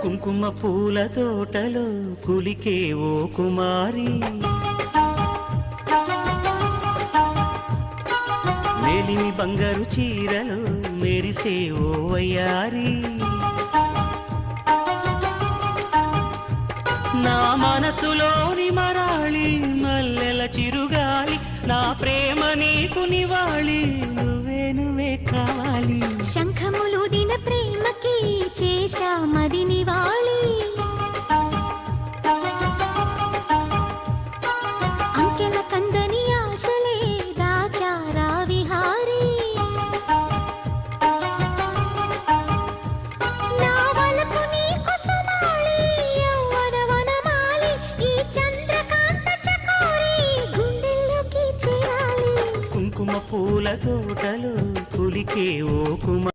కుంకుమ పూల తోటలో కులికే ఓ కుమారి, మేలిమి బంగారు చీరలో మెరిసే ఓ వయ్యారి, నా మనసులోని మరాళి మల్లెల చిరుగాలి, నా ప్రేమ నీకు నివాళి, నువ్వే నువ్వే కావాలి. శంఖములు దిన ప్రేమకి చేశా మది నివాళి, అంకెల కందని ఆశలే దాచారా విహారీ, నా వలపు నీకు సుమాళి, యవ్వన వనమాలి, ఈ చంద్రకాంత చకోరి గుండెల్లోకి చేరాలి. కుంకుమ పూల తోటలో కులికే ఓ కుమారి.